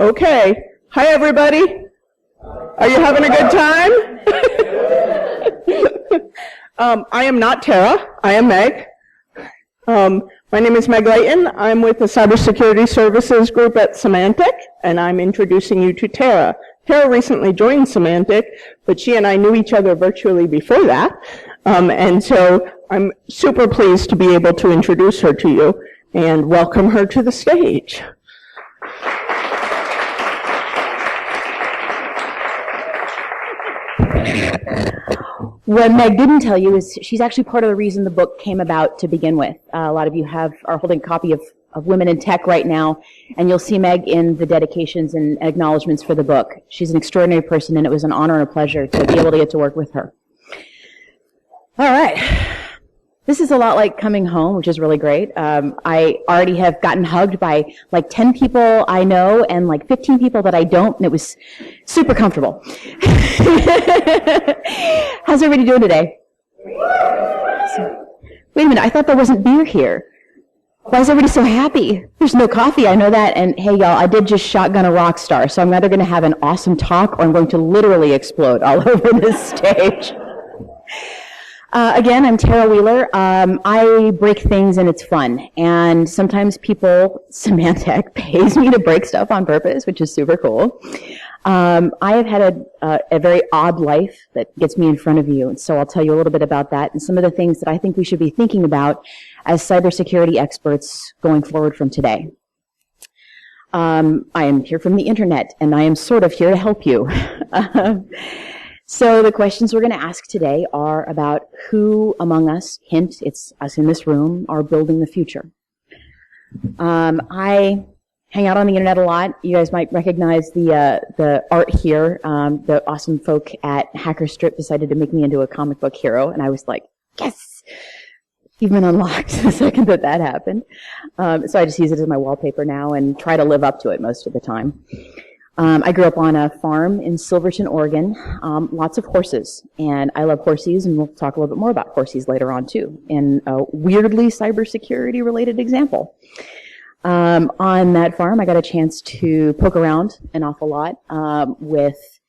Okay. Hi, everybody. Are you having a good time? I am not Tarah. I am Meg. My name is Meg Layton. I'm with the Cybersecurity Services Group at Symantec, and I'm introducing you to Tarah. Tarah recently joined Symantec, but she and I knew each other virtually before that. And so I'm super pleased to be able to introduce her to you and welcome her to the stage. What Meg didn't tell you is she's actually part of the reason the book came about to begin with. A lot of you are holding a copy of Women in Tech right now, and you'll see Meg in the dedications and acknowledgments for the book. She's an extraordinary person, and it was an honor and a pleasure to be able to get to work with her. All right. This is a lot like coming home, which is really great. I already have gotten hugged by like 10 people I know and like 15 people that I don't, and it was super comfortable. How's everybody doing today? Wait a minute, I thought there wasn't beer here. Why is everybody so happy? There's no coffee, I know that. And hey, y'all, I did just shotgun a rock star, so I'm either going to have an awesome talk or I'm going to literally explode all over this stage. Again, I'm Tarah Wheeler. I break things and it's fun. And sometimes Symantec pays me to break stuff on purpose, which is super cool. I have had a very odd life that gets me in front of you. And so I'll tell you a little bit about that and some of the things that I think we should be thinking about as cybersecurity experts going forward from today. I am here from the internet and I am sort of here to help you. So the questions we're going to ask today are about who among us, hint, it's us in this room, are building the future. I hang out on the internet a lot. You guys might recognize the art here. The awesome folk at Hackerstrip decided to make me into a comic book hero, and I was like, yes! You've been unlocked the second that happened. So I just use it as my wallpaper now and try to live up to it most of the time. I grew up on a farm in Silverton, Oregon, lots of horses, and I love horses, and we'll talk a little bit more about horses later on too, in a weirdly cybersecurity related example. On that farm, I got a chance to poke around an awful lot with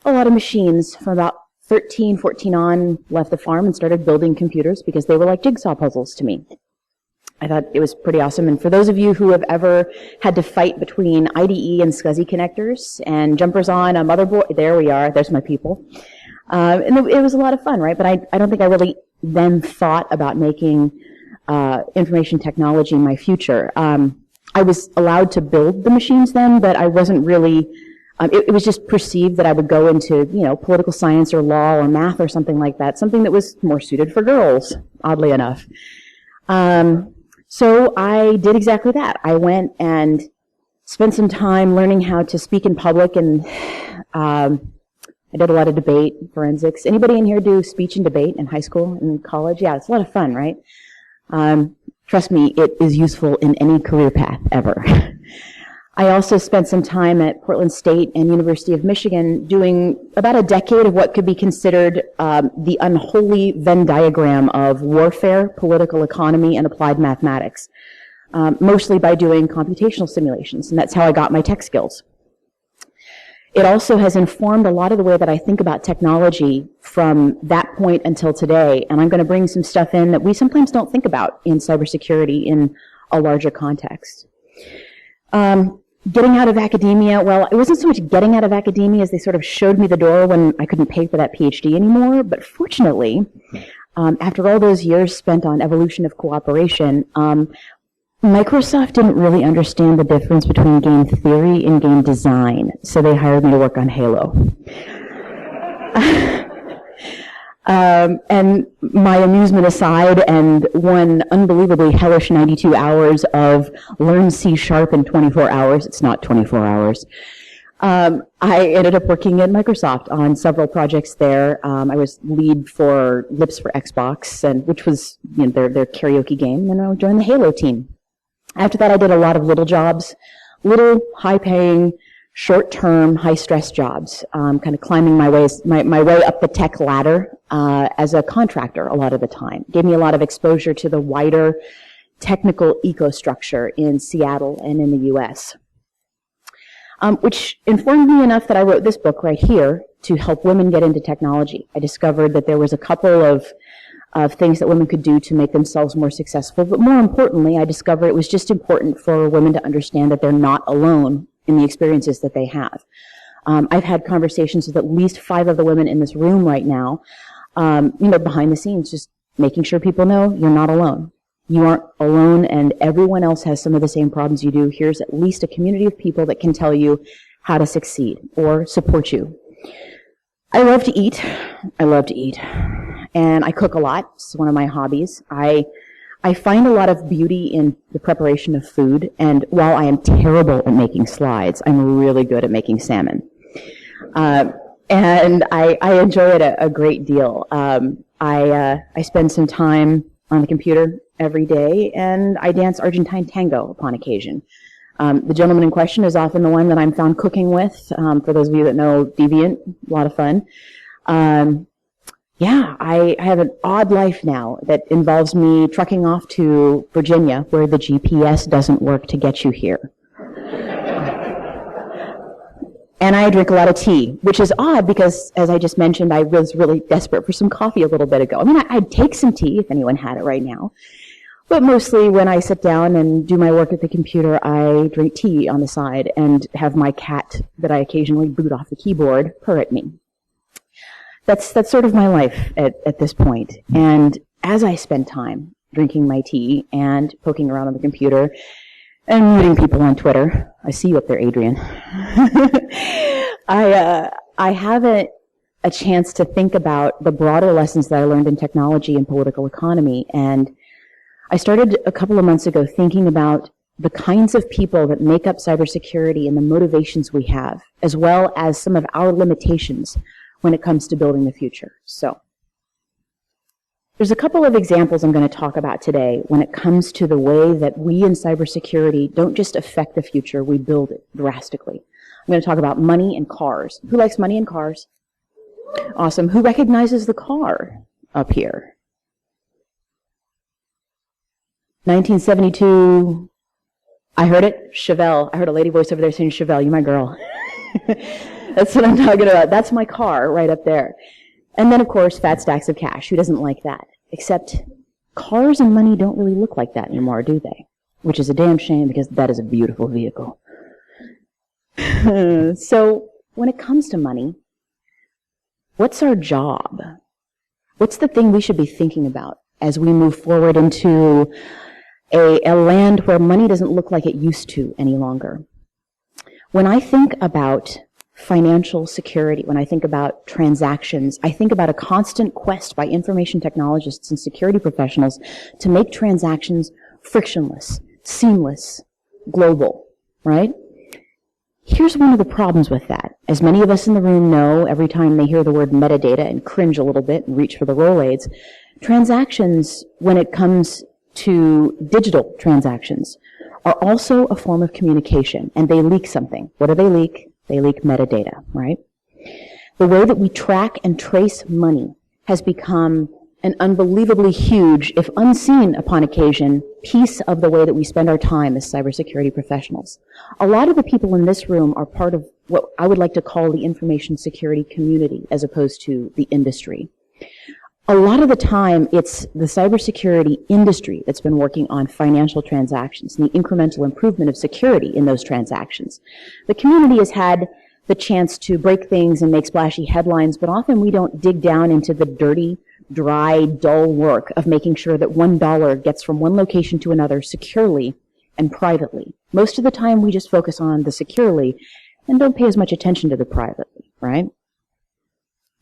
a lot of machines. From about 13, 14 on, left the farm and started building computers because they were like jigsaw puzzles to me. I thought it was pretty awesome. And for those of you who have ever had to fight between IDE and SCSI connectors and jumpers on a motherboard, there we are, there's my people. And it was a lot of fun, right? But I don't think I really then thought about making information technology my future. I was allowed to build the machines then, but I wasn't really, it was just perceived that I would go into, political science or law or math or something like that, something that was more suited for girls, oddly enough. So I did exactly that. I went and spent some time learning how to speak in public, and I did a lot of debate, forensics. Anybody in here do speech and debate in high school and college? Yeah, it's a lot of fun, right? Trust me, it is useful in any career path ever. I also spent some time at Portland State and University of Michigan doing about a decade of what could be considered the unholy Venn diagram of warfare, political economy, and applied mathematics, mostly by doing computational simulations, and that's how I got my tech skills. It also has informed a lot of the way that I think about technology from that point until today, and I'm going to bring some stuff in that we sometimes don't think about in cybersecurity in a larger context. Getting out of academia, well, it wasn't so much getting out of academia as they sort of showed me the door when I couldn't pay for that PhD anymore, but fortunately, after all those years spent on evolution of cooperation, Microsoft didn't really understand the difference between game theory and game design, so they hired me to work on Halo. And my amusement aside, and one unbelievably hellish 92 hours of learn C# in 24 hours, it's not 24 hours, I ended up working at Microsoft on several projects there. I was lead for Lips for Xbox, which was their karaoke game, and I joined the Halo team. After that, I did a lot of little jobs, little high-paying, short-term, high-stress jobs, kind of climbing my way up the tech ladder as a contractor a lot of the time. Gave me a lot of exposure to the wider technical ecostructure in Seattle and in the U.S. which informed me enough that I wrote this book right here to help women get into technology. I discovered that there was a couple of things that women could do to make themselves more successful, but more importantly, I discovered it was just important for women to understand that they're not alone in the experiences that they have. I've had conversations with at least 5 of the women in this room right now, behind the scenes, just making sure people know you're not alone. You aren't alone, and everyone else has some of the same problems you do. Here's at least a community of people that can tell you how to succeed or support you. I love to eat. And I cook a lot. It's one of my hobbies. I find a lot of beauty in the preparation of food, and while I am terrible at making slides, I'm really good at making salmon. And I enjoy it a great deal. I spend some time on the computer every day, and I dance Argentine tango upon occasion. The gentleman in question is often the one that I'm found cooking with. For those of you that know Deviant, a lot of fun. I have an odd life now that involves me trucking off to Virginia, where the GPS doesn't work to get you here. And I drink a lot of tea, which is odd because, as I just mentioned, I was really desperate for some coffee a little bit ago. I mean, I'd take some tea if anyone had it right now. But mostly when I sit down and do my work at the computer, I drink tea on the side and have my cat that I occasionally boot off the keyboard purr at me. That's sort of my life at this point. And as I spend time drinking my tea and poking around on the computer and meeting people on Twitter, I see you up there, Adrian. I have a chance to think about the broader lessons that I learned in technology and political economy. And I started a couple of months ago thinking about the kinds of people that make up cybersecurity and the motivations we have, as well as some of our limitations when it comes to building the future. So there's a couple of examples I'm going to talk about today when it comes to the way that we in cybersecurity don't just affect the future, we build it drastically. I'm going to talk about money and cars. Who likes money and cars? Awesome. Who recognizes the car up here? 1972, I heard it, Chevelle. I heard a lady voice over there saying, Chevelle, you my girl. That's what I'm talking about. That's my car right up there. And then, of course, fat stacks of cash. Who doesn't like that? Except cars and money don't really look like that anymore, do they? Which is a damn shame because that is a beautiful vehicle. So when it comes to money, what's our job? What's the thing we should be thinking about as we move forward into a land where money doesn't look like it used to any longer? When I think about financial security, when I think about transactions, I think about a constant quest by information technologists and security professionals to make transactions frictionless, seamless, global, right? Here's one of the problems with that. As many of us in the room know, every time they hear the word metadata and cringe a little bit and reach for the Rolaids, transactions, when it comes to digital transactions, are also a form of communication, and they leak something. What do they leak? They leak metadata, right? The way that we track and trace money has become an unbelievably huge, if unseen upon occasion, piece of the way that we spend our time as cybersecurity professionals. A lot of the people in this room are part of what I would like to call the information security community as opposed to the industry. A lot of the time, it's the cybersecurity industry that's been working on financial transactions and the incremental improvement of security in those transactions. The community has had the chance to break things and make splashy headlines, but often we don't dig down into the dirty, dry, dull work of making sure that $1 gets from one location to another securely and privately. Most of the time, we just focus on the securely and don't pay as much attention to the privately, right?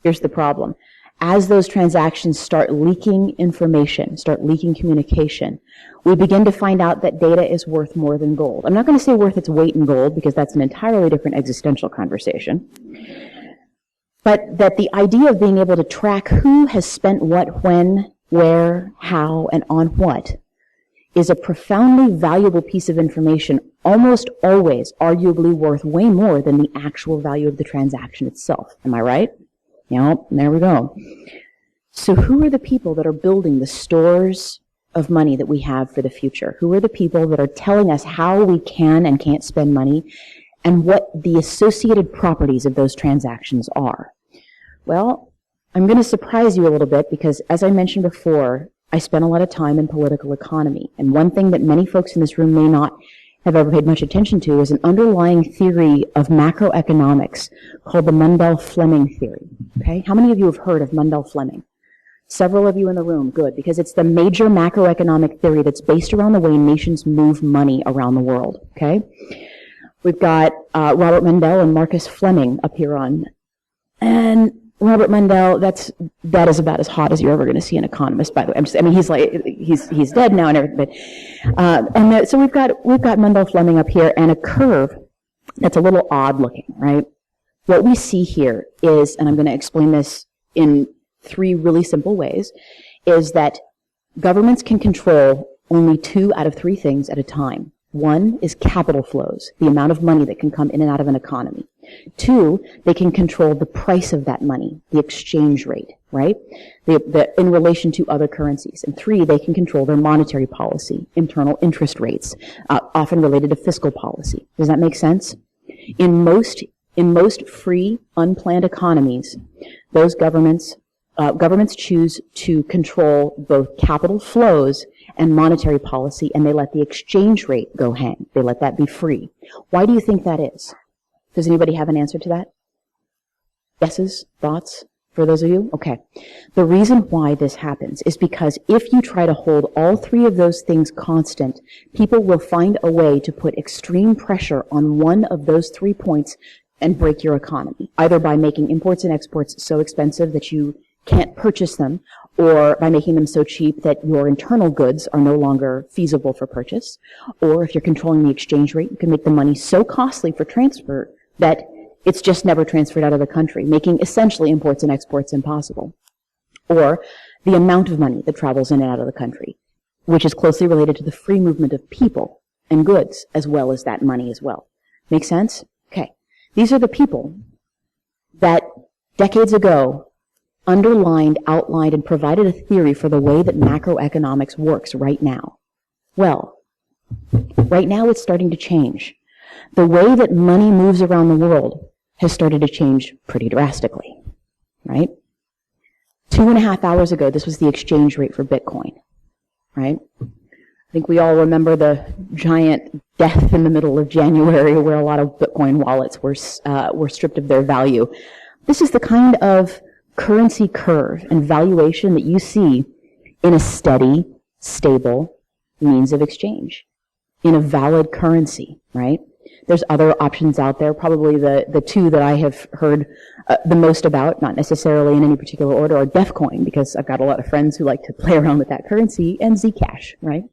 Here's the problem. As those transactions start leaking information, start leaking communication, we begin to find out that data is worth more than gold. I'm not going to say worth its weight in gold because that's an entirely different existential conversation. But that the idea of being able to track who has spent what, when, where, how, and on what is a profoundly valuable piece of information, almost always arguably worth way more than the actual value of the transaction itself. Am I right? Yep, there we go. So who are the people that are building the stores of money that we have for the future? Who are the people that are telling us how we can and can't spend money and what the associated properties of those transactions are? Well, I'm going to surprise you a little bit because, as I mentioned before, I spent a lot of time in political economy. And one thing that many folks in this room may not have ever paid much attention to is an underlying theory of macroeconomics called the Mundell-Fleming theory. Okay? How many of you have heard of Mundell-Fleming? Several of you in the room. Good, because it's the major macroeconomic theory that's based around the way nations move money around the world. Okay? We've got Robert Mundell and Marcus Fleming up here on. And Robert Mundell, that is about as hot as you're ever going to see an economist, by the way. He's dead now and everything. So we've got Mundell Fleming up here and a curve that's a little odd looking, right? What we see here is, and I'm going to explain this in 3 really simple ways, is that governments can control only 2 out of 3 things at a time. 1 is capital flows, the amount of money that can come in and out of an economy. 2, they can control the price of that money, the exchange rate, right? In relation to other currencies. And 3, they can control their monetary policy, internal interest rates, often related to fiscal policy. Does that make sense? In most free, unplanned economies, those governments choose to control both capital flows and monetary policy, and they let the exchange rate go hang. They let that be free. Why do you think that is? Does anybody have an answer to that? Guesses? Thoughts? For those of you? Okay. The reason why this happens is because if you try to hold all 3 of those things constant, people will find a way to put extreme pressure on one of those 3 points and break your economy, either by making imports and exports so expensive that you can't purchase them, or by making them so cheap that your internal goods are no longer feasible for purchase, or if you're controlling the exchange rate, you can make the money so costly for transfer that it's just never transferred out of the country, making essentially imports and exports impossible. Or the amount of money that travels in and out of the country, which is closely related to the free movement of people and goods, as well as that money as well. Make sense? Okay. These are the people that decades ago underlined, outlined, and provided a theory for the way that macroeconomics works right now. Well, right now it's starting to change. The way that money moves around the world has started to change pretty drastically, right? 2.5 hours ago, this was the exchange rate for Bitcoin, right? I think we all remember the giant death in the middle of January where a lot of Bitcoin wallets were stripped of their value. This is the kind of currency curve and valuation that you see in a steady, stable means of exchange, in a valid currency, right? There's other options out there, probably the 2 that I have heard the most about, not necessarily in any particular order, are Defcoin, because I've got a lot of friends who like to play around with that currency, and Zcash, right?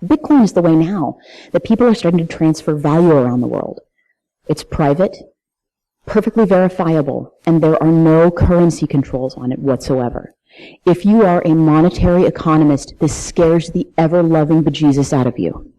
Bitcoin is the way now that people are starting to transfer value around the world. It's private, perfectly verifiable, and there are no currency controls on it whatsoever. If you are a monetary economist, this scares the ever-loving bejesus out of you.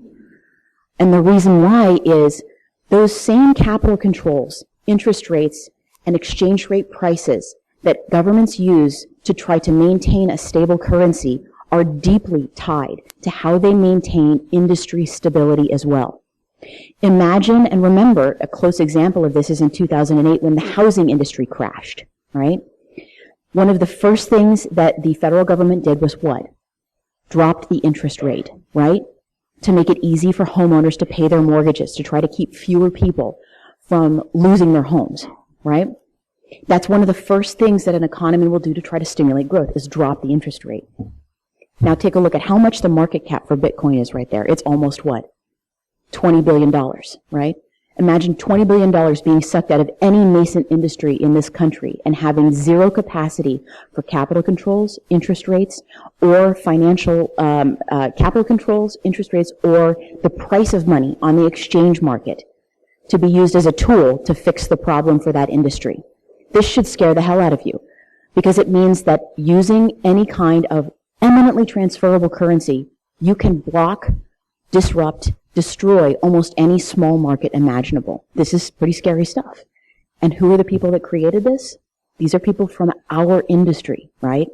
And the reason why is those same capital controls, interest rates, and exchange rate prices that governments use to try to maintain a stable currency are deeply tied to how they maintain industry stability as well. Imagine and remember, a close example of this is in 2008 when the housing industry crashed, right? One of the first things that the federal government did was what? Dropped the interest rate, right? To make it easy for homeowners to pay their mortgages, to try to keep fewer people from losing their homes, right? That's one of the first things that an economy will do to try to stimulate growth, is drop the interest rate. Now take a look at how much the market cap for Bitcoin is right there. It's almost what? $20 billion, right? Imagine $20 billion being sucked out of any nascent industry in this country and having zero capacity for capital controls, interest rates, or financial capital controls, interest rates, or the price of money on the exchange market to be used as a tool to fix the problem for that industry. This should scare the hell out of you, because it means that using any kind of eminently transferable currency, you can block, disrupt, destroy almost any small market imaginable. This is pretty scary stuff. And who are the people that created this? These are people from our industry, right?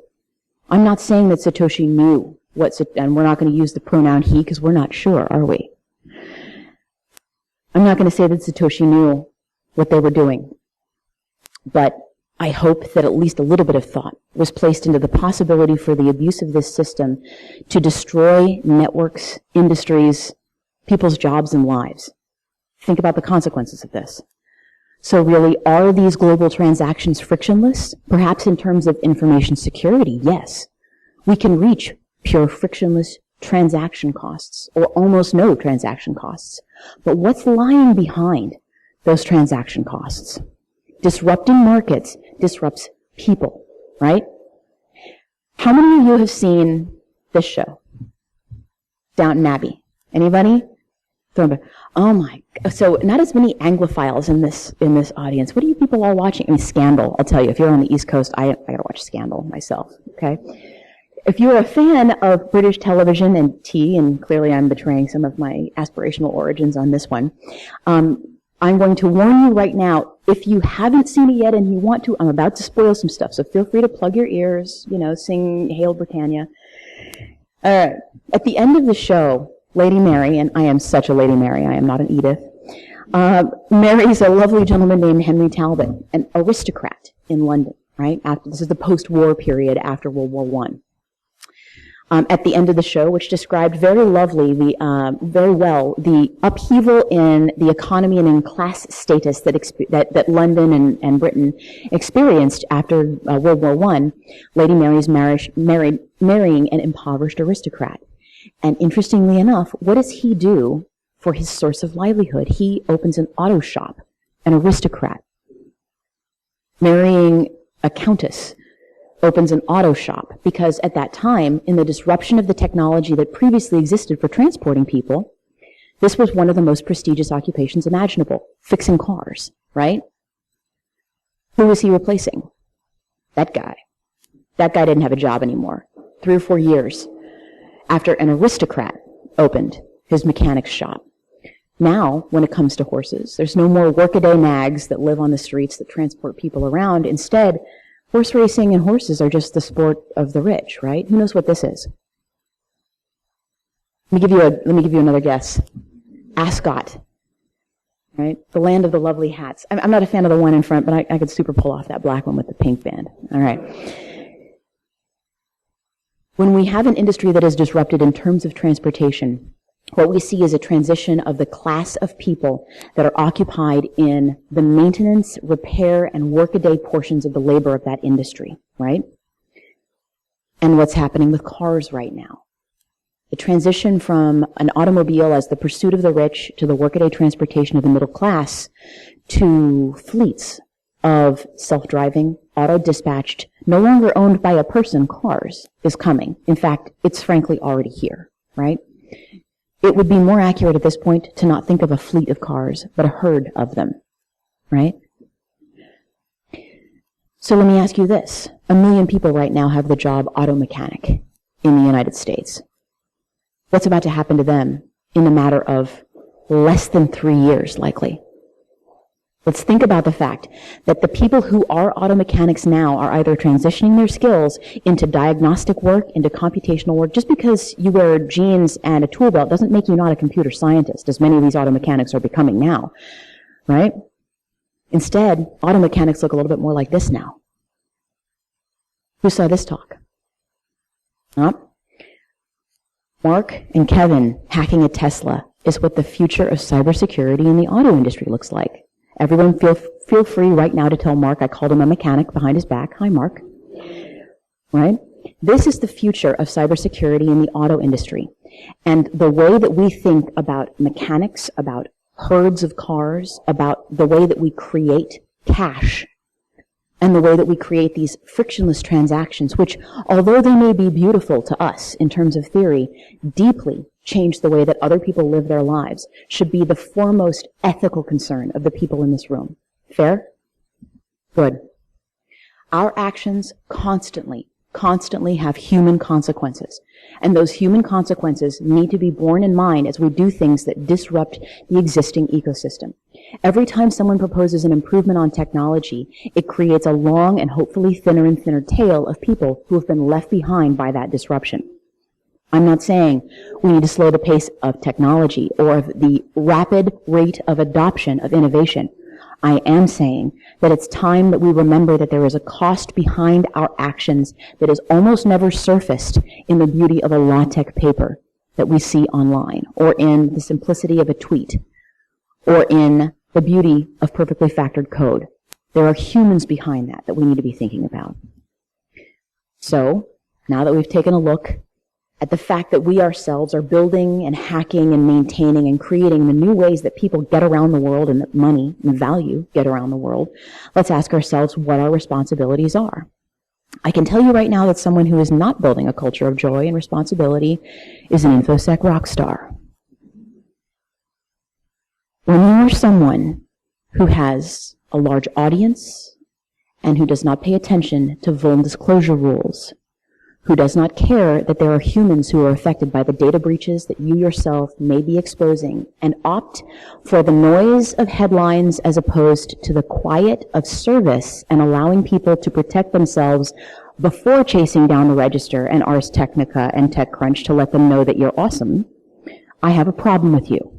I'm not saying that Satoshi knew and we're not going to use the pronoun he because we're not sure, are we? I'm not going to say that Satoshi knew what they were doing, but I hope that at least a little bit of thought was placed into the possibility for the abuse of this system to destroy networks, industries, people's jobs and lives. Think about the consequences of this. So really, are these global transactions frictionless? Perhaps in terms of information security, yes. We can reach pure frictionless transaction costs, or almost no transaction costs. But what's lying behind those transaction costs? Disrupting markets disrupts people, right? How many of you have seen this show? Downton Abbey. Anybody? Oh my, so not as many Anglophiles in this audience. What are you people all watching? I mean, Scandal, I'll tell you, if you're on the East Coast, I gotta watch Scandal myself, okay? If you're a fan of British television and tea, and clearly I'm betraying some of my aspirational origins on this one, I'm going to warn you right now, if you haven't seen it yet and you want to, I'm about to spoil some stuff, so feel free to plug your ears, sing Hail Britannia. At the end of the show, Lady Mary, and I am such a Lady Mary, I am not an Edith, marries a lovely gentleman named Henry Talbot, an aristocrat in London, right? This is the post-war period after World War I. At the end of the show, which described very lovely, very well, the upheaval in the economy and in class status that London and Britain experienced after World War I. Lady Mary is marrying an impoverished aristocrat. And interestingly enough, what does he do for his source of livelihood? He opens an auto shop, an aristocrat. Marrying a countess opens an auto shop, because at that time, in the disruption of the technology that previously existed for transporting people, this was one of the most prestigious occupations imaginable, fixing cars, right? Who was he replacing? That guy. That guy didn't have a job anymore. 3 or 4 years after an aristocrat opened his mechanic's shop. Now, when it comes to horses, there's no more workaday nags that live on the streets that transport people around. Instead, horse racing and horses are just the sport of the rich, right? Who knows what this is? Let me give you another guess. Ascot, right? The land of the lovely hats. I'm not a fan of the one in front, but I could super pull off that black one with the pink band. All right. When we have an industry that is disrupted in terms of transportation, what we see is a transition of the class of people that are occupied in the maintenance, repair, and workaday portions of the labor of that industry, right? And what's happening with cars right now. The transition from an automobile as the pursuit of the rich to the workaday transportation of the middle class to fleets of self-driving, auto-dispatched, no longer owned by a person cars is coming. In fact, it's frankly already here, right? It would be more accurate at this point to not think of a fleet of cars, but a herd of them, right? So let me ask you this. 1 million people right now have the job auto mechanic in the United States. What's about to happen to them in a matter of less than 3 years, likely? Let's think about the fact that the people who are auto mechanics now are either transitioning their skills into diagnostic work, into computational work. Just because you wear jeans and a tool belt doesn't make you not a computer scientist, as many of these auto mechanics are becoming now, right? Instead, auto mechanics look a little bit more like this now. Who saw this talk? Huh? Mark and Kevin hacking a Tesla is what the future of cybersecurity in the auto industry looks like. Everyone feel free right now to tell Mark I called him a mechanic behind his back. Hi, Mark. Right? This is the future of cybersecurity in the auto industry. And the way that we think about mechanics, about herds of cars, about the way that we create cash, and the way that we create these frictionless transactions, which, although they may be beautiful to us in terms of theory, deeply change the way that other people live their lives, should be the foremost ethical concern of the people in this room. Fair? Good. Our actions constantly have human consequences. And those human consequences need to be borne in mind as we do things that disrupt the existing ecosystem. Every time someone proposes an improvement on technology, it creates a long and hopefully thinner and thinner tail of people who have been left behind by that disruption. I'm not saying we need to slow the pace of technology or of the rapid rate of adoption of innovation. I am saying that it's time that we remember that there is a cost behind our actions that is almost never surfaced in the beauty of a LaTeX paper that we see online, or in the simplicity of a tweet, or in the beauty of perfectly factored code. There are humans behind that we need to be thinking about. So, now that we've taken a look at the fact that we ourselves are building and hacking and maintaining and creating the new ways that people get around the world and that money and value get around the world, let's ask ourselves what our responsibilities are. I can tell you right now that someone who is not building a culture of joy and responsibility is an InfoSec rock star. When you are someone who has a large audience and who does not pay attention to vuln disclosure rules, who does not care that there are humans who are affected by the data breaches that you yourself may be exposing, and opt for the noise of headlines as opposed to the quiet of service and allowing people to protect themselves before chasing down the Register and Ars Technica and TechCrunch to let them know that you're awesome, I have a problem with you.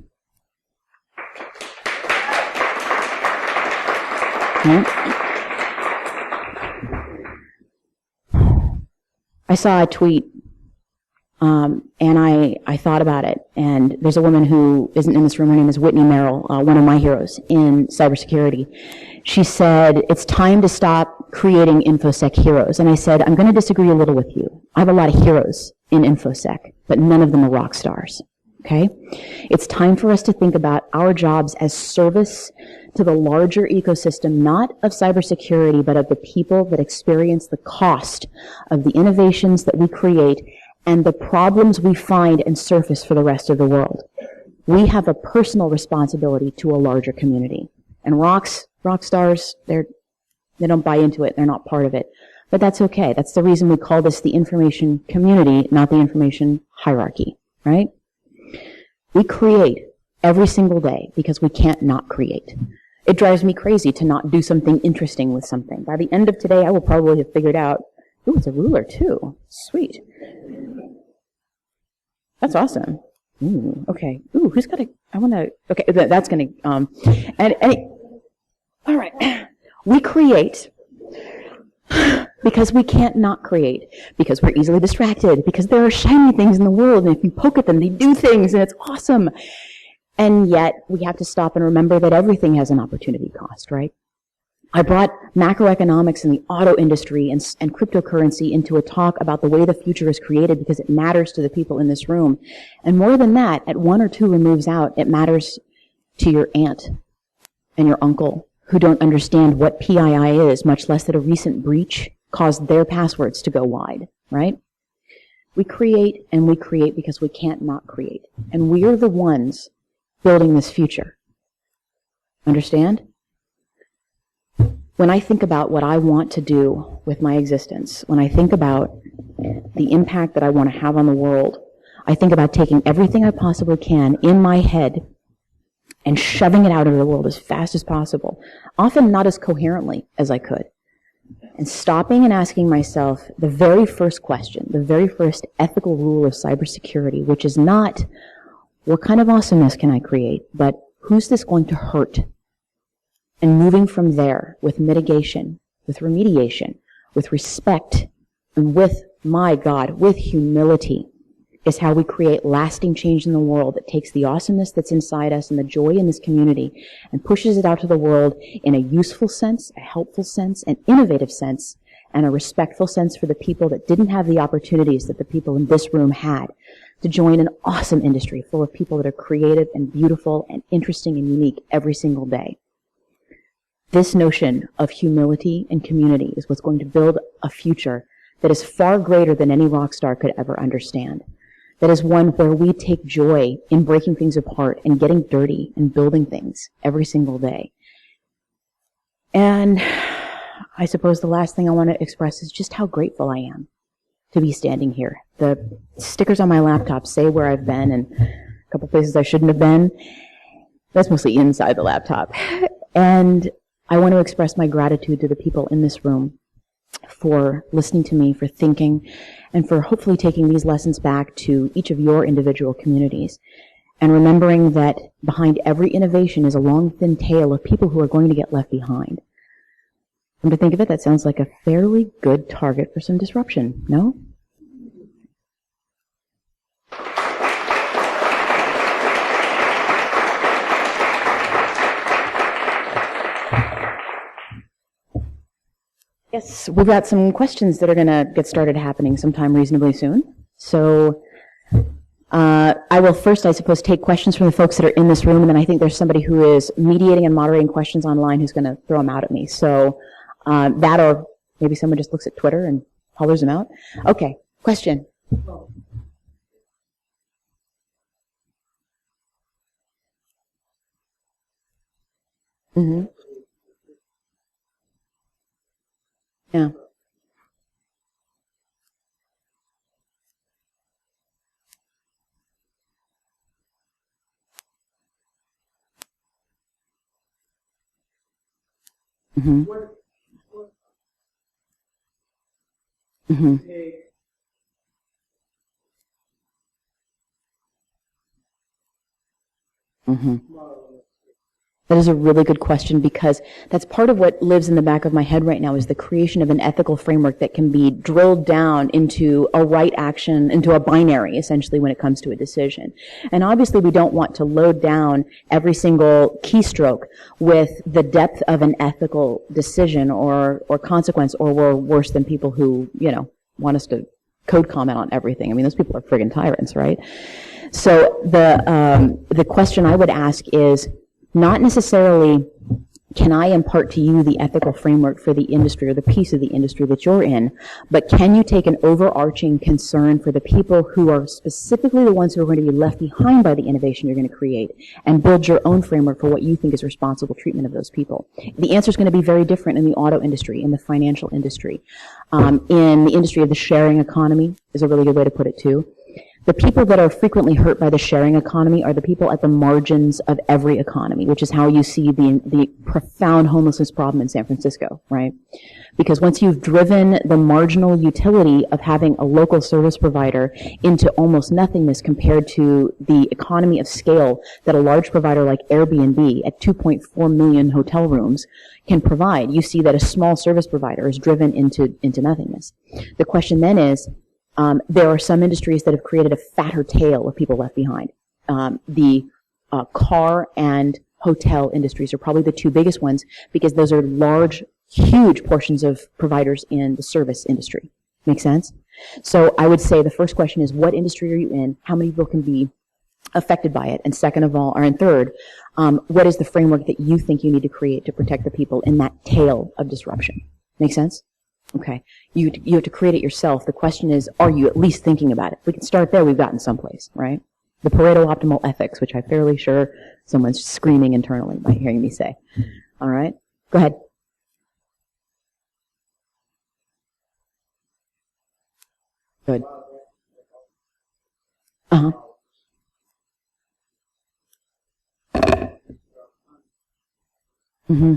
I saw a tweet, and I thought about it, and there's a woman who isn't in this room. Her name is Whitney Merrill, one of my heroes in cybersecurity. She said, it's time to stop creating InfoSec heroes. And I said, I'm going to disagree a little with you. I have a lot of heroes in InfoSec, but none of them are rock stars. Okay? It's time for us to think about our jobs as service to the larger ecosystem, not of cybersecurity, but of the people that experience the cost of the innovations that we create and the problems we find and surface for the rest of the world. We have a personal responsibility to a larger community. And rock stars, they don't buy into it. They're not part of it. But that's okay. That's the reason we call this the information community, not the information hierarchy, right? We create every single day because we can't not create. It drives me crazy to not do something interesting with something. By the end of today, I will probably have figured out, ooh, it's a ruler too. Sweet. That's awesome. Ooh, okay. Ooh, who's got a, I want to, okay, that's going to, all right. We create because we can't not create, because we're easily distracted, because there are shiny things in the world, and if you poke at them, they do things, and it's awesome. And yet, we have to stop and remember that everything has an opportunity cost, right? I brought macroeconomics and the auto industry and cryptocurrency into a talk about the way the future is created because it matters to the people in this room. And more than that, at one or two removes out, it matters to your aunt and your uncle who don't understand what PII is, much less that a recent breach caused their passwords to go wide, right? We create and we create because we can't not create. And we're the ones building this future. Understand? When I think about what I want to do with my existence, when I think about the impact that I want to have on the world, I think about taking everything I possibly can in my head and shoving it out into the world as fast as possible, often not as coherently as I could, and stopping and asking myself the very first question, the very first ethical rule of cybersecurity, which is not, what kind of awesomeness can I create, but who's this going to hurt? And moving from there with mitigation, with remediation, with respect, and with, my God, with humility, is how we create lasting change in the world that takes the awesomeness that's inside us and the joy in this community and pushes it out to the world in a useful sense, a helpful sense, an innovative sense, and a respectful sense for the people that didn't have the opportunities that the people in this room had to join an awesome industry full of people that are creative and beautiful and interesting and unique every single day. This notion of humility and community is what's going to build a future that is far greater than any rock star could ever understand. That is one where we take joy in breaking things apart and getting dirty and building things every single day. And I suppose the last thing I want to express is just how grateful I am to be standing here. The stickers on my laptop say where I've been and a couple places I shouldn't have been. That's mostly inside the laptop. And I want to express my gratitude to the people in this room for listening to me, for thinking, and for hopefully taking these lessons back to each of your individual communities. And remembering that behind every innovation is a long, thin tail of people who are going to get left behind. Come to think of it, that sounds like a fairly good target for some disruption, no? Yes, we've got some questions that are going to get started happening sometime reasonably soon. So I will first, I suppose, take questions from the folks that are in this room, and then I think there's somebody who is mediating and moderating questions online who's going to throw them out at me. So that, or maybe someone just looks at Twitter and hollers them out. Okay, question. Mm-hmm. Yeah. Mm-hmm. Mm-hmm. Mm-hmm. That is a really good question, because that's part of what lives in the back of my head right now, is the creation of an ethical framework that can be drilled down into a right action, into a binary, essentially, when it comes to a decision. And obviously we don't want to load down every single keystroke with the depth of an ethical decision or consequence, or we're worse than people who, want us to code comment on everything. I mean, those people are friggin' tyrants, right? So the question I would ask is, not necessarily can I impart to you the ethical framework for the industry or the piece of the industry that you're in, but can you take an overarching concern for the people who are specifically the ones who are going to be left behind by the innovation you're going to create, and build your own framework for what you think is responsible treatment of those people? The answer is going to be very different in the auto industry, in the financial industry. In the industry of the sharing economy is a really good way to put it too. The people that are frequently hurt by the sharing economy are the people at the margins of every economy, which is how you see the profound homelessness problem in San Francisco, right? Because once you've driven the marginal utility of having a local service provider into almost nothingness compared to the economy of scale that a large provider like Airbnb at 2.4 million hotel rooms can provide, you see that a small service provider is driven into nothingness. The question then is, there are some industries that have created a fatter tail of people left behind. The car and hotel industries are probably the two biggest ones, because those are large, huge portions of providers in the service industry. Make sense? So I would say the first question is, what industry are you in? How many people can be affected by it? And second of all, or in third, what is the framework that you think you need to create to protect the people in that tail of disruption? Make sense? Okay. You have to create it yourself. The question is, are you at least thinking about it? If we can start there, we've gotten someplace, right? The Pareto optimal ethics, which I'm fairly sure someone's screaming internally by hearing me say. All right? Go ahead. Good. Uh-huh. Mm-hmm.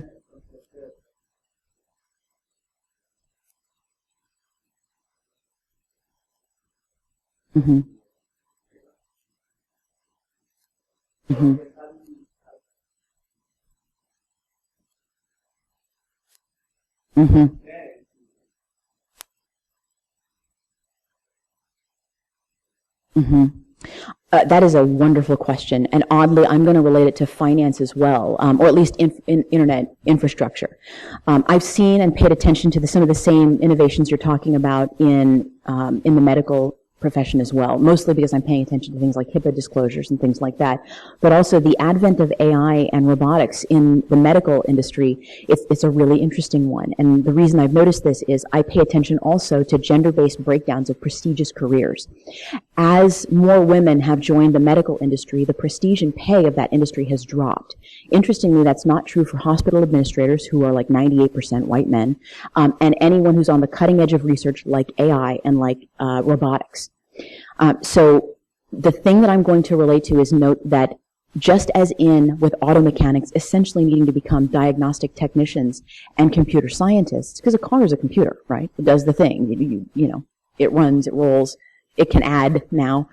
Mm-hmm. Mm-hmm. Mm-hmm. Mm-hmm. That is a wonderful question, and oddly, I'm going to relate it to finance as well, or at least in internet infrastructure. I've seen and paid attention to some of the same innovations you're talking about in the medical profession as well, mostly because I'm paying attention to things like HIPAA disclosures and things like that, but also the advent of AI and robotics in the medical industry. It's a really interesting one, and the reason I've noticed this is I pay attention also to gender-based breakdowns of prestigious careers. As more women have joined the medical industry, the prestige and pay of that industry has dropped. Interestingly, that's not true for hospital administrators, who are like 98% white men, and anyone who's on the cutting edge of research like AI and like robotics. So the thing that I'm going to relate to is note that just as in with auto mechanics essentially needing to become diagnostic technicians and computer scientists, because a car is a computer, right? It does the thing. You know, it runs, it rolls, it can add now.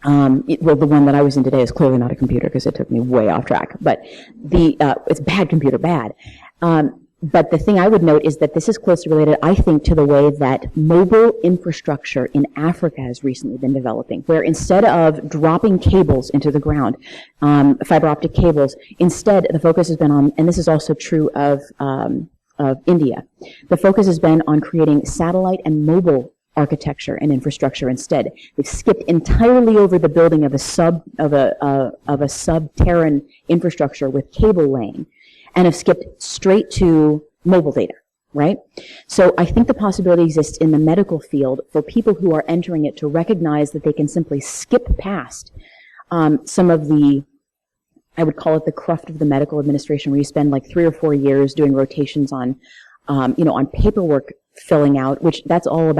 Well, the one that I was in today is clearly not a computer because it took me way off track. But it's bad computer bad. But the thing I would note is that this is closely related, I think, to the way that mobile infrastructure in Africa has recently been developing, where instead of dropping cables into the ground, fiber optic cables, instead the focus has been on, and this is also true of India, the focus has been on creating satellite and mobile architecture and infrastructure instead. They've skipped entirely over the building of a sub-Terran infrastructure with cable laying, and have skipped straight to mobile data, right? So I think the possibility exists in the medical field for people who are entering it to recognize that they can simply skip past some of the, I would call it the cruft of the medical administration, where you spend like 3 or 4 years doing rotations on, on paperwork filling out, which that's all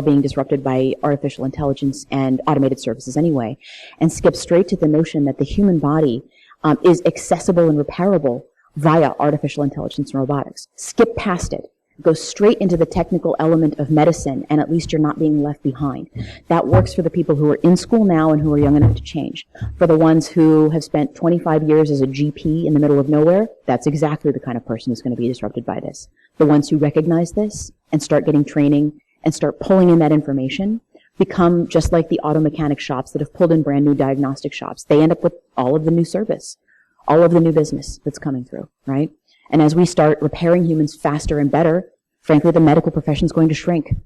being disrupted by artificial intelligence and automated services anyway, and skip straight to the notion that the human body is accessible and repairable via artificial intelligence and robotics. Skip past it. Go straight into the technical element of medicine, and at least you're not being left behind. That works for the people who are in school now and who are young enough to change. For the ones who have spent 25 years as a GP in the middle of nowhere, that's exactly the kind of person who's going to be disrupted by this. The ones who recognize this and start getting training and start pulling in that information become just like the auto mechanic shops that have pulled in brand new diagnostic shops. They end up with all of the new service, all of the new business that's coming through, right? And as we start repairing humans faster and better, frankly, the medical profession is going to shrink,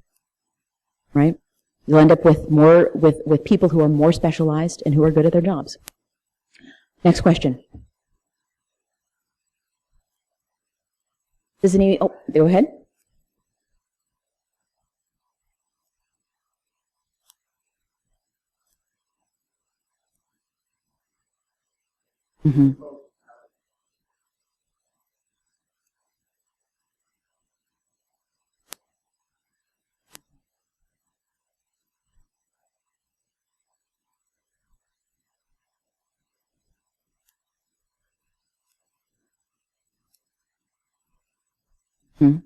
right? You'll end up with with people who are more specialized and who are good at their jobs. Next question. Does any, go ahead. Mm-hmm. Hmm.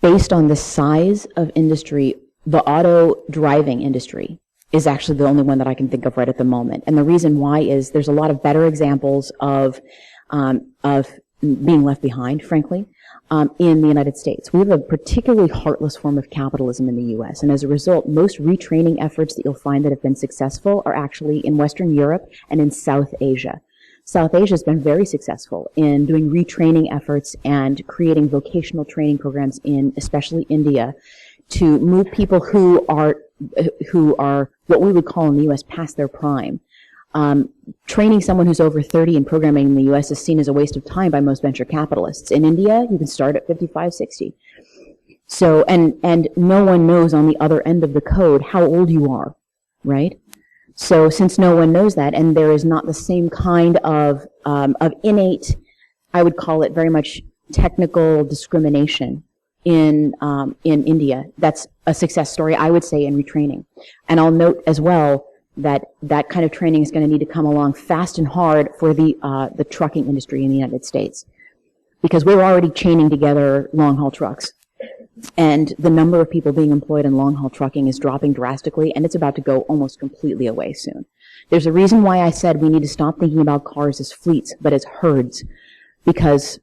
Based on the size of industry, the auto driving industry is actually the only one that I can think of right at the moment. And the reason why is there's a lot of better examples of being left behind, frankly, in the United States. We have a particularly heartless form of capitalism in the U.S., and as a result, most retraining efforts that you'll find that have been successful are actually in Western Europe and in South Asia. South Asia has been very successful in doing retraining efforts and creating vocational training programs in especially India to move people who are what we would call in the U.S. past their prime. Training someone who's over 30 in programming in the U.S. is seen as a waste of time by most venture capitalists. In India, you can start at 55, 60. So, and no one knows on the other end of the code how old you are, right? So since no one knows that, and there is not the same kind of innate, I would call it very much technical discrimination in India, that's a success story, I would say, in retraining. And I'll note as well that that kind of training is going to need to come along fast and hard for the trucking industry in the United States, because we're already chaining together long-haul trucks. And the number of people being employed in long-haul trucking is dropping drastically, and it's about to go almost completely away soon. There's a reason why I said we need to stop thinking about cars as fleets, but as herds, because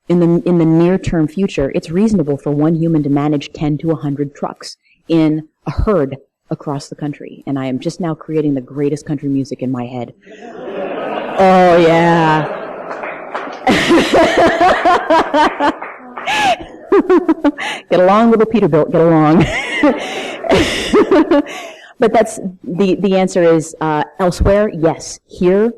in the near-term future, it's reasonable for one human to manage 10 to 100 trucks in a herd across the country. And I am just now creating the greatest country music in my head. Oh, yeah. Get along, little Peterbilt, get along. But that's, the answer is, elsewhere, yes. Here,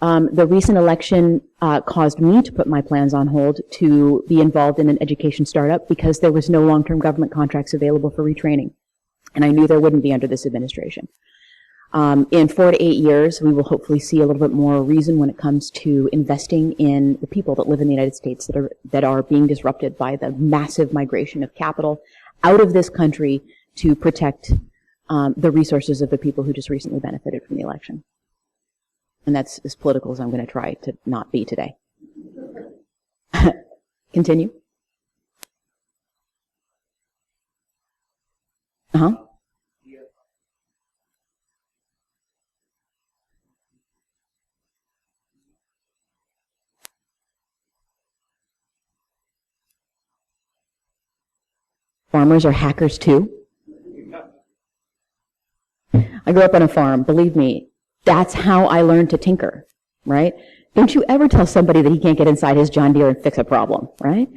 the recent election caused me to put my plans on hold to be involved in an education startup because there was no long-term government contracts available for retraining. And I knew there wouldn't be under this administration. In 4 to 8 years, we will hopefully see a little bit more reason when it comes to investing in the people that live in the United States that are being disrupted by the massive migration of capital out of this country to protect the resources of the people who just recently benefited from the election. And that's as political as I'm going to try to not be today. Continue. Uh-huh. Farmers are hackers too. I grew up on a farm. Believe me, that's how I learned to tinker, right? Don't you ever tell somebody that he can't get inside his John Deere and fix a problem, right?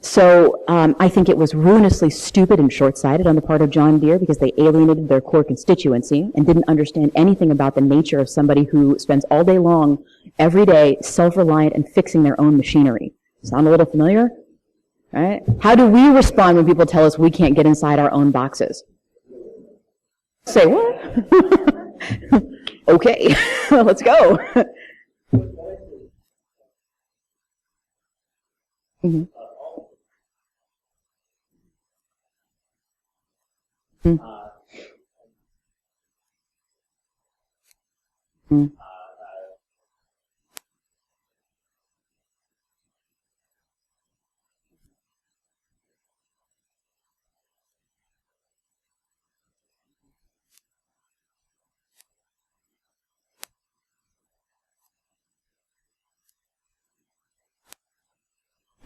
So I think it was ruinously stupid and short-sighted on the part of John Deere because they alienated their core constituency and didn't understand anything about the nature of somebody who spends all day long, every day, self-reliant and fixing their own machinery. Sound a little familiar? Right? How do we respond when people tell us we can't get inside our own boxes? Say what? Okay, let's go. Mm-hmm. Mm-hmm. Mm-hmm.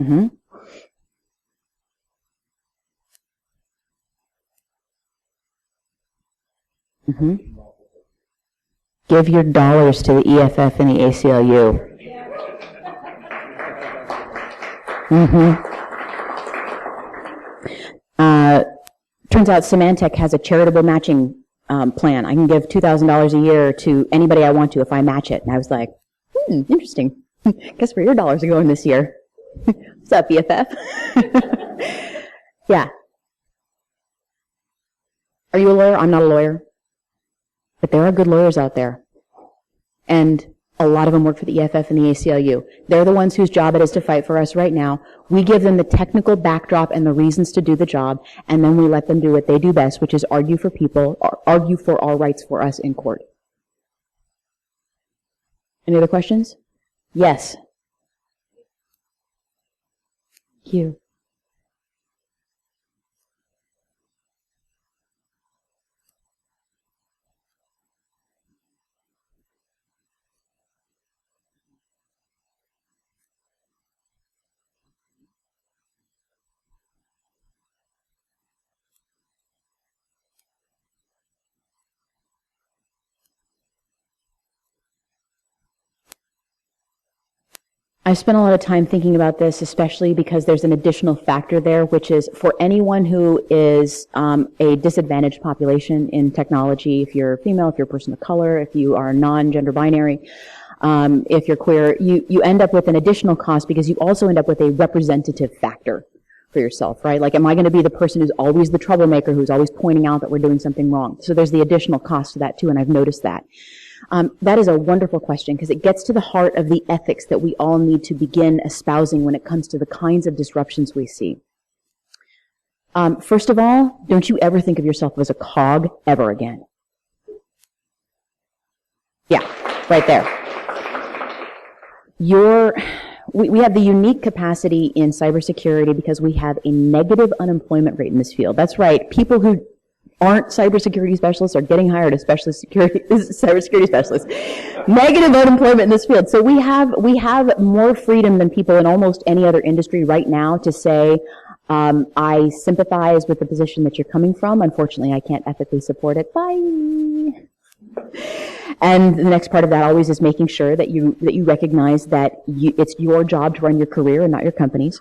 Mm-hmm. Mm-hmm. Give your dollars to the EFF and the ACLU. Mm-hmm. Turns out Symantec has a charitable matching plan. I can give $2,000 a year to anybody I want to if I match it. And I was like, interesting. Guess where your dollars are going this year. What's up, EFF? Yeah. Are you a lawyer? I'm not a lawyer. But there are good lawyers out there. And a lot of them work for the EFF and the ACLU. They're the ones whose job it is to fight for us right now. We give them the technical backdrop and the reasons to do the job, and then we let them do what they do best, which is argue for people, or argue for our rights for us in court. Any other questions? Yes. Thank you. I've spent a lot of time thinking about this, especially because there's an additional factor there, which is for anyone who is a disadvantaged population in technology, if you're female, if you're a person of color, if you are non-gender binary, if you're queer, you end up with an additional cost because you also end up with a representative factor for yourself, right? Like, am I going to be the person who's always the troublemaker, who's always pointing out that we're doing something wrong? So there's the additional cost to that too, and I've noticed that. That is a wonderful question because it gets to the heart of the ethics that we all need to begin espousing when it comes to the kinds of disruptions we see. First of all, don't you ever think of yourself as a cog ever again. Yeah, right there. We have the unique capacity in cybersecurity because we have a negative unemployment rate in this field. That's right. People who aren't cybersecurity specialists are getting hired as cybersecurity specialists. Negative unemployment in this field. So we have more freedom than people in almost any other industry right now to say, I sympathize with the position that you're coming from. Unfortunately, I can't ethically support it. Bye. And the next part of that always is making sure that you recognize that it's your job to run your career and not your company's.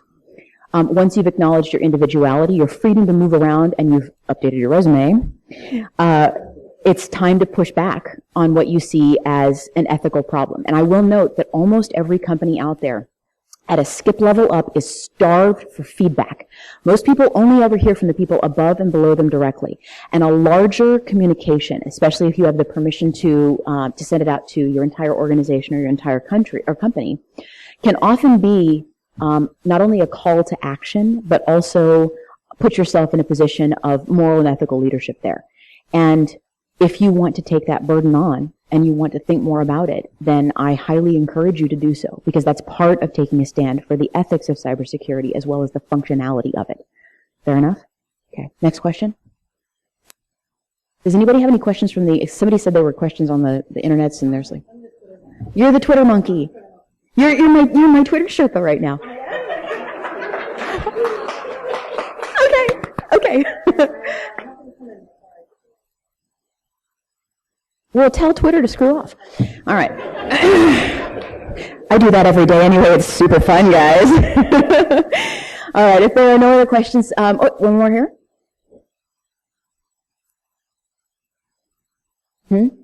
Once you've acknowledged your individuality, your freedom to move around, and you've updated your resume, it's time to push back on what you see as an ethical problem. And I will note that almost every company out there at a skip level up is starved for feedback. Most people only ever hear from the people above and below them directly. And a larger communication, especially if you have the permission to send it out to your entire organization or your entire country or company, can often be not only a call to action, but also put yourself in a position of moral and ethical leadership there. And if you want to take that burden on and you want to think more about it, then I highly encourage you to do so, because that's part of taking a stand for the ethics of cybersecurity as well as the functionality of it. Fair enough? Okay. Next question. Does anybody have any questions from somebody said there were questions on the internets, and there's like, you're the Twitter monkey. You're my Twitter Sherpa right now. Okay. Well, tell Twitter to screw off. All right. I do that every day anyway. It's super fun, guys. All right. If there are no other questions, one more here. Mm-hmm.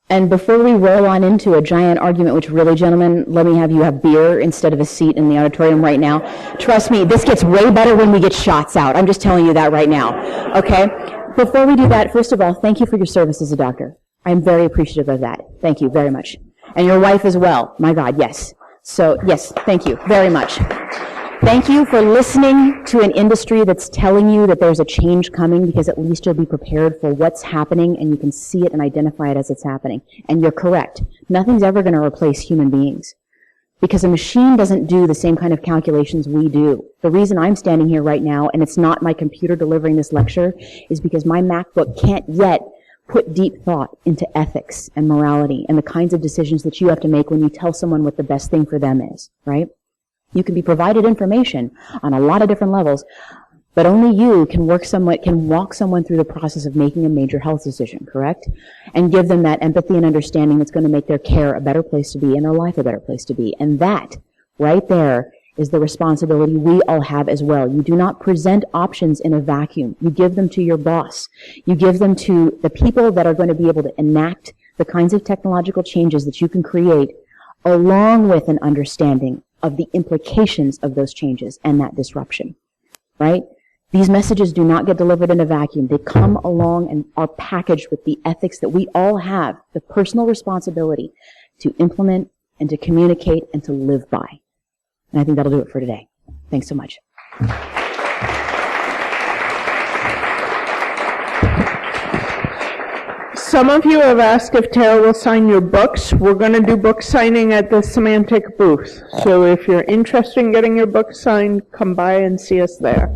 And before we roll on into a giant argument, which really, gentlemen, let me have you have beer instead of a seat in the auditorium right now. Trust me, this gets way better when we get shots out. I'm just telling you that right now. Okay? Before we do that, first of all, thank you for your service as a doctor. I'm very appreciative of that. Thank you very much. And your wife as well. My God, yes. So, yes, thank you very much. Thank you for listening to an industry that's telling you that there's a change coming, because at least you'll be prepared for what's happening and you can see it and identify it as it's happening. And you're correct. Nothing's ever going to replace human beings, because a machine doesn't do the same kind of calculations we do. The reason I'm standing here right now, and it's not my computer delivering this lecture, is because my MacBook can't yet put deep thought into ethics and morality and the kinds of decisions that you have to make when you tell someone what the best thing for them is, right? You can be provided information on a lot of different levels, but only you can walk someone through the process of making a major health decision, correct? And give them that empathy and understanding that's going to make their care a better place to be and their life a better place to be. And that, right there, is the responsibility we all have as well. You do not present options in a vacuum. You give them to your boss. You give them to the people that are going to be able to enact the kinds of technological changes that you can create, along with an understanding of the implications of those changes and that disruption, right? These messages do not get delivered in a vacuum. They come along and are packaged with the ethics that we all have, the personal responsibility to implement and to communicate and to live by. And I think that'll do it for today. Thanks so much. Some of you have asked if Tarah will sign your books. We're going to do book signing at the Semantic booth. So if you're interested in getting your book signed, come by and see us there.